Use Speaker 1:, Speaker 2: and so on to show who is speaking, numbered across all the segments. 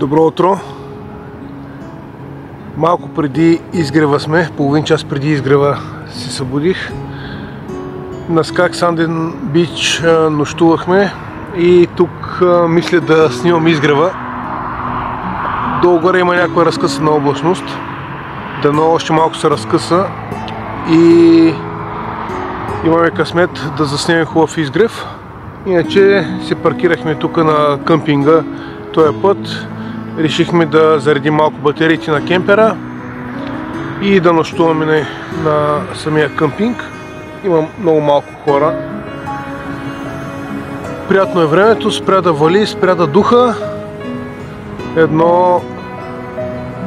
Speaker 1: Добро утро! Малко преди изгрева сме, половин час преди изгрева се събудих. На Skag Sanden Beach нощувахме и тук мисля да снимам изгрева. Долу-горе има някаква разкъсана облачност. Дано още малко се разкъса и имаме късмет да заснемем хубав изгрев. Иначе се паркирахме тук на къмпинга този път. Решихме да заредим малко батериите на кемпера и да нощуваме на самия къмпинг. Има много малко хора. Приятно е времето, спря да вали, спря да духа.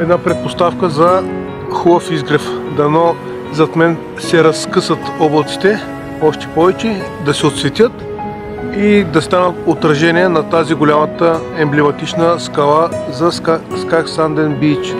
Speaker 1: Една предпоставка за хубав изгрев. Дано зад мен се разкъсат облаците още повече, да се отсветят и да станат отражение на тази голямата емблематична скала за Skag Sanden Beach.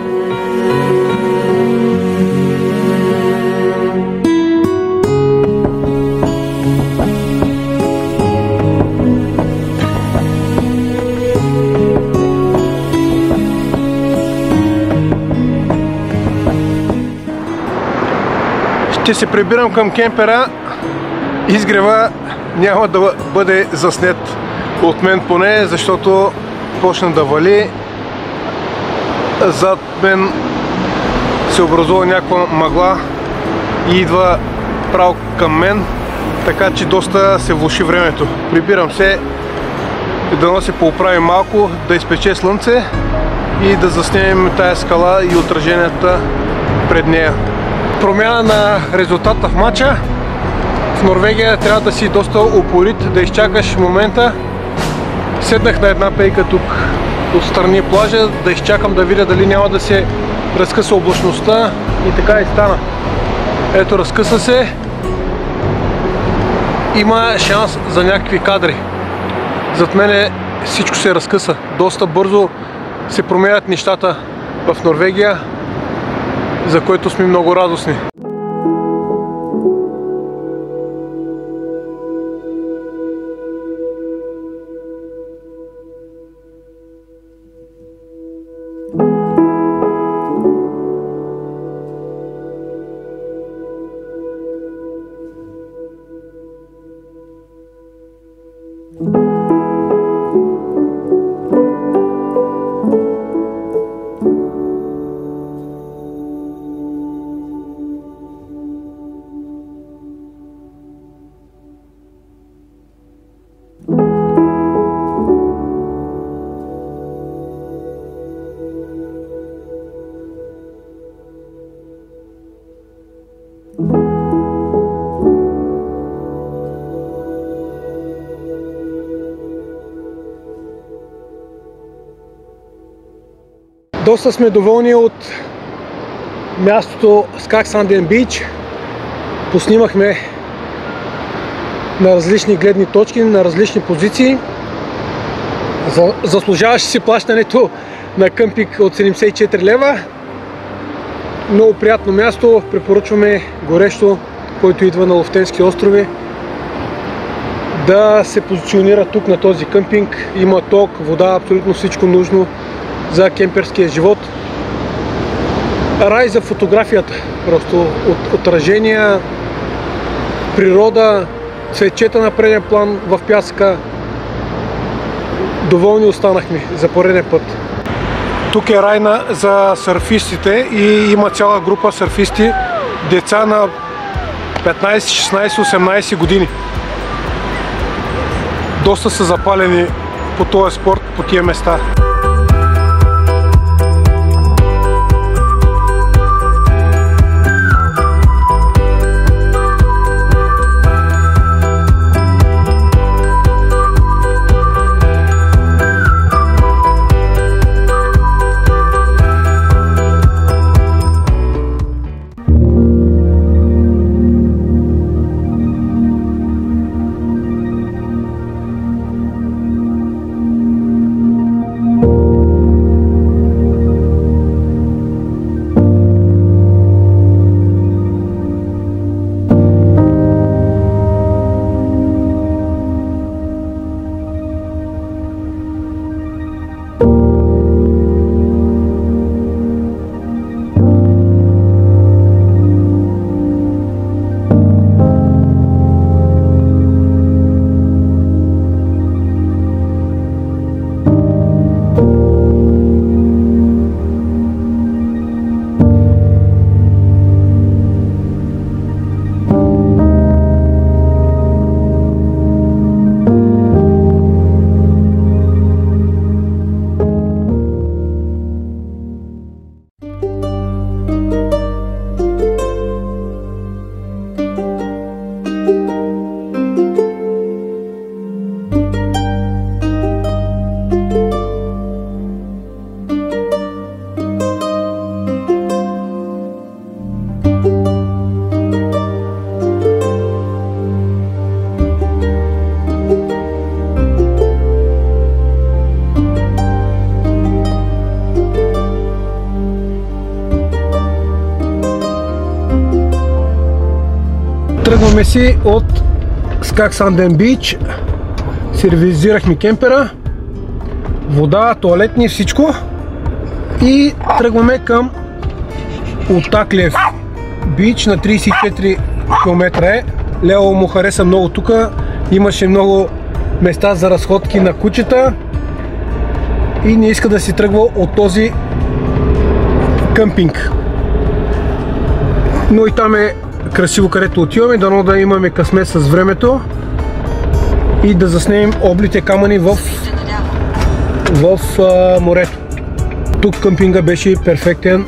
Speaker 1: Ще се прибирам към кемпера. Изгрева няма да бъде заснет от мен поне, защото почна да вали. Зад мен се образува някаква мъгла и идва право към мен, така че доста се влоши времето. Прибирам се, да се поуправим малко, да изпече слънце и да заснемем тая скала и отраженията пред нея. Промяна на резултата в матча. В Норвегия трябва да си доста упорит, да изчакаш момента. Седнах на една пейка тук отстрани плажа, да изчакам да видя дали няма да се разкъса облачността, и така и стана. Ето, разкъса се. Има шанс за някакви кадри. Зад мене всичко се разкъса. Доста бързо се променят нещата в Норвегия, за което сме много радостни. Доста сме доволни от мястото Skag Sanden Beach. Поснимахме на различни гледни точки, на различни позиции. Заслужаваше си плащането на къмпинг от 74 лева. Много приятно място, препоръчваме горещо, който идва на Лофтенски острови, да се позиционира тук на този къмпинг. Има ток, вода, абсолютно всичко нужно за кемперския живот. Рай за фотографията, просто от отражения, природа, цветчета на преден план в пясъка. Доволни останахме за пореден път. Тук е рай за сърфистите и има цяла група сърфисти, деца на 15, 16, 18 години. Доста са запалени по този спорт, по тия места. Тръгваме си от Skag Sanden Beach. Сервизирахме кемпера, вода, туалетни, всичко. И тръгваме към Otaklef Beach на 34 км е. Лео му хареса много тук. Имаше много места за разходки на кучета. И не иска да си тръгва от този къмпинг. Но и там е красиво, където отиваме. Дано да имаме късмет с времето и да заснемем облите камъни в морето. Тук къмпинга беше перфектен,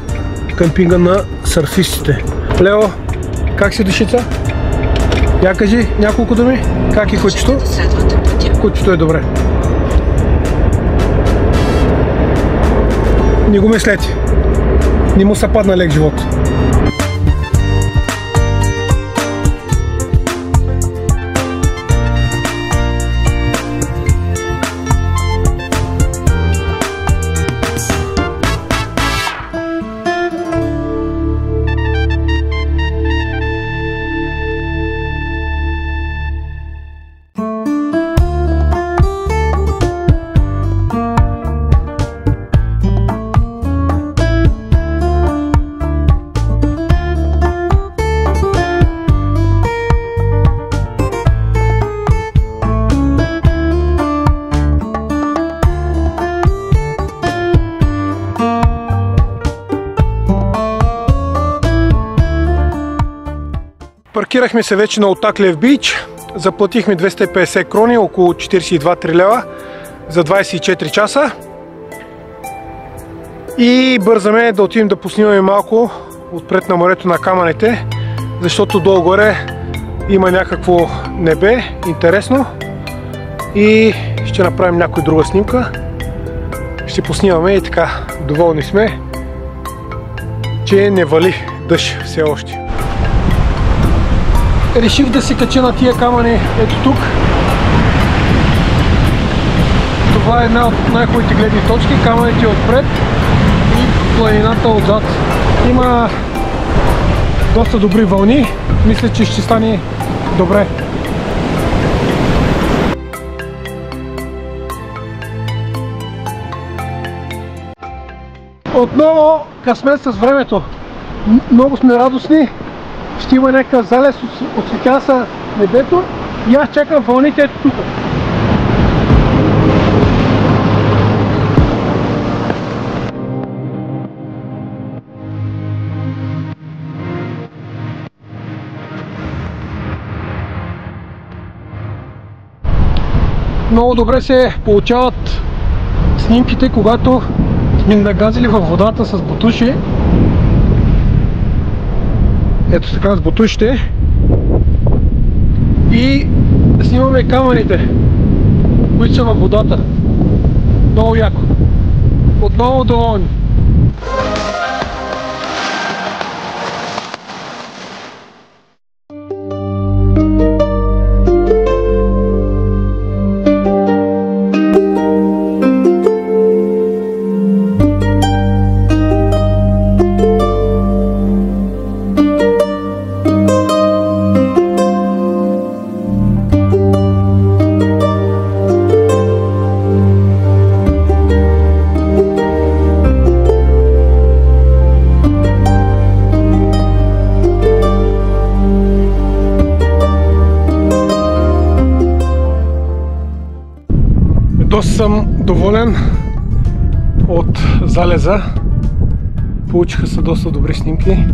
Speaker 1: къмпинга на сърфистите. Лео, как си душица? Я кажи няколко думи. Как е кучето? Кучето е добре. Не го мислете. Не му се падна лек живот. Паркирахме се вече на Otaklef Beach. Заплатихме 250 крони, около 42-3 лева за 24 часа. И бързаме да отидем да поснимаме малко отпред на морето на камъните, защото долу-горе има някакво небе, интересно. И ще направим някоя друга снимка. Ще поснимаме и така. Доволни сме, че не вали дъжд все още. Реших да се кача на тия камъни ето тук. Това е една от най-хубавите гледни точки. Камъните отпред и планината отзад. Има доста добри вълни. Мисля, че ще стане добре. Отново късмет с времето. Много сме радостни. Ще има някакъв залез, осветява се небето и аз чакам вълните ето тук. Много добре се получават снимките, когато сме нагазили във водата с ботуши. Ето така с ботушите. И снимаме камъните, които са във водата. Много яко. Отново доволни. Доста съм доволен от залеза. Получиха се доста добри снимки.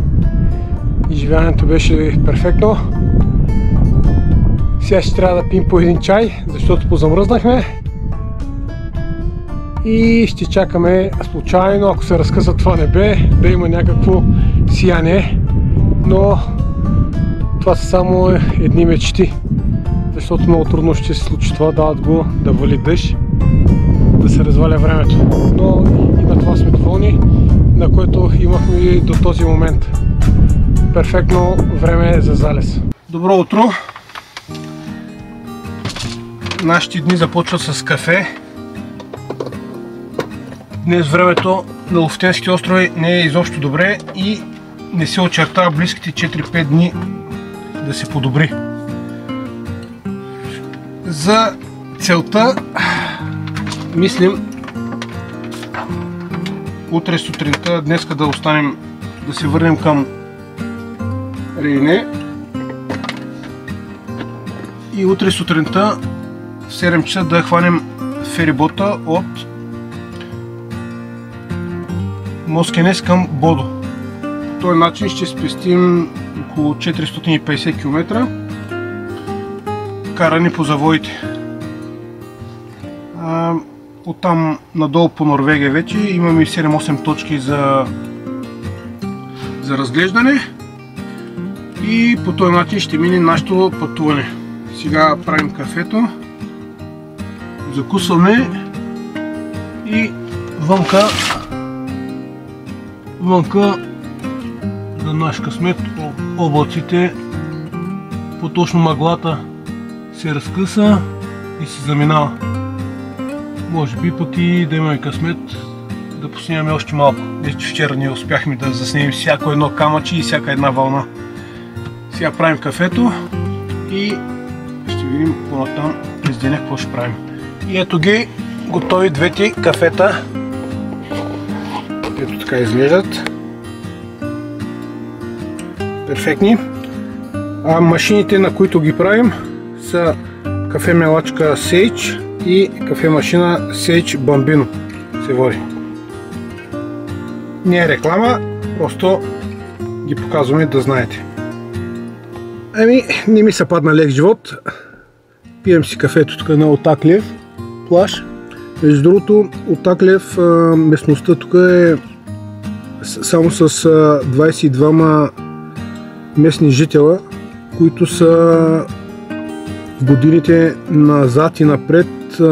Speaker 1: Изживяването беше перфектно. Сега ще трябва да пием по един чай, защото позамръзнахме. И ще чакаме случайно, ако се разкъса това небе, да има някакво сияние. Но това са само едни мечти. Защото много трудно ще се случи това, да вали дъжд, да се разваля времето. Но и на това сме доволни, на което имахме до този момент. Перфектно време за залез. Добро утро! Нашите дни започват с кафе. Днес времето на Лофотенските острови не е изобщо добре и не се очертава близките 4-5 дни да се подобри. За целта мислим утре сутринта, днеска да останем, да се върнем към Рейне и утре сутринта в 7 часа да хванем ферибота от Москенес към Бодо. По този начин ще спестим около 450 км карани по завоите. Оттам надолу по Норвегия вече имаме 7-8 точки за разглеждане и по този начин ще мине нашето пътуване. Сега правим кафето, закусваме и вънка за наш късмет облаците, по-точно мъглата се разкъса и се заминава. Може би пък и да имаме късмет да поснимаме още малко. Вече вчера ние успяхме да заснемем всяко едно камъче и всяка една вълна. Сега правим кафето и ще видим по-натам през деня какво ще правим. И ето ги готови двете кафета. Ето така изглеждат. Перфектни. А машините, на които ги правим, са кафе-мелачка Sage и кафе-машина Sage Bambino се води. Не е реклама, просто ги показваме да знаете. Ами, не ми се падна лек живот. Пием си кафето тук на Отаклиев плаж. Между другото, Отаклиев местността тук е само с 22 местни жителя, които са в годините назад и напред.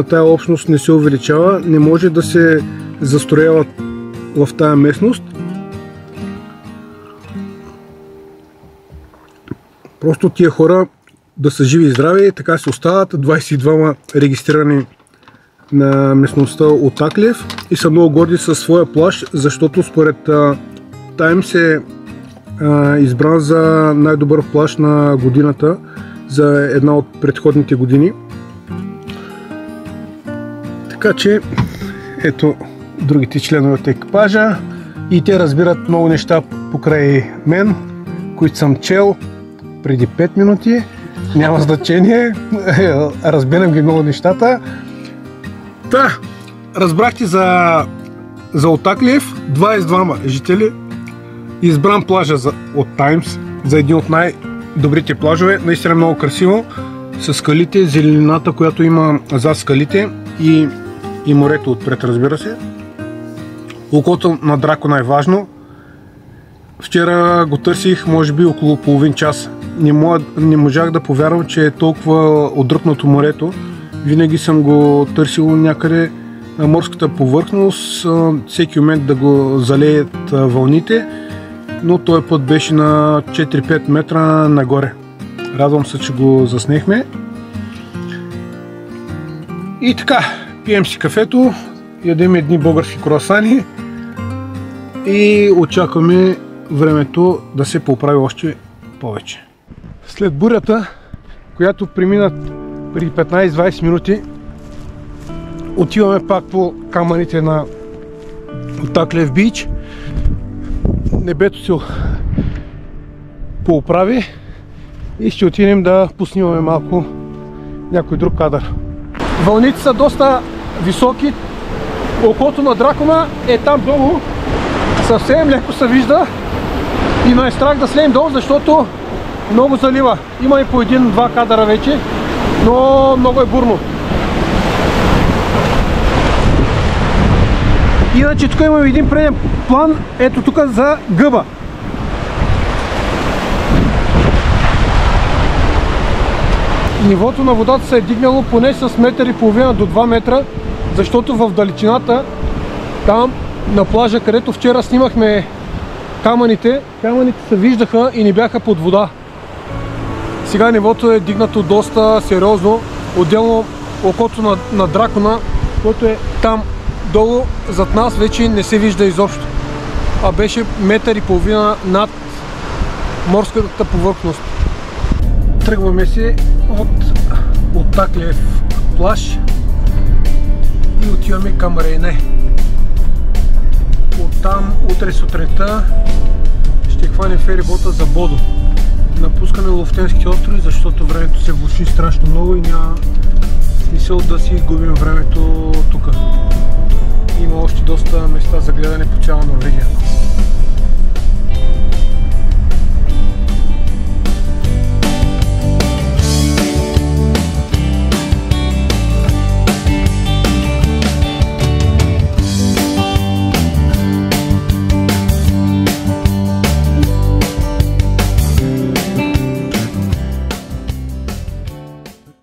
Speaker 1: Тая общност не се увеличава, не може да се застроява в тая местност. Просто тия хора да са живи и здрави, така се остават. 22 регистрирани на местността Отаклиев и са много горди със своя плаж, защото според Times е избран за най-добър плаж на годината за една от предходните години. Така че ето другите членове от екипажа и те разбират много неща покрай мен, които съм чел преди 5 минути. Няма значение, разбирам ги много нещата. Та, разбрахте за Отаклиев, 22 жители, избран плажа от Times за един от най-добрите плажове, наистина много красиво, с скалите, зеленината, която има зад скалите и морето отпред, разбира се. Окото на Дракона е важно. Вчера го търсих, може би около половин час. Не можах да повярвам, че е толкова отдръпнато морето. Винаги съм го търсил някъде на морската повърхност, всеки момент да го залеят вълните, но този път беше на 4-5 метра нагоре. Радвам се, че го заснехме. И така, пием си кафето, ядем едни български круасани и очакваме времето да се поправи още повече. След бурята, която премина преди 15-20 минути, отиваме пак по камъните на Отаклиев бич. Небето се пооправи и ще отидем да поснимаме малко някой друг кадър. Вълните са доста високи. Окото на Дракона е там долу. Съвсем леко се вижда и ме е страх да слезем долу, защото много залива. Има и по един-два кадъра вече, но много е бурно. Иначе тук имаме един преден план, ето тук за гъба. Нивото на водата се е дигнало поне с 1,5 м до 2 метра, защото в далечината, там на плажа, където вчера снимахме камъните се виждаха и не бяха под вода. Сега нивото е дигнато доста сериозно, отделно окото на Дракона, който е там долу зад нас, вече не се вижда изобщо, а беше 1,5 м над морската повърхност. Тръгваме се от Таклиев плаж и отиваме към Рейне. Оттам утре сутринта ще хванем ферибота за Бодо. Напускаме Лофтенските острови, защото времето се влоши страшно много и няма смисъл да си губим времето тук. Има още доста места за гледане по цяла Норвегия.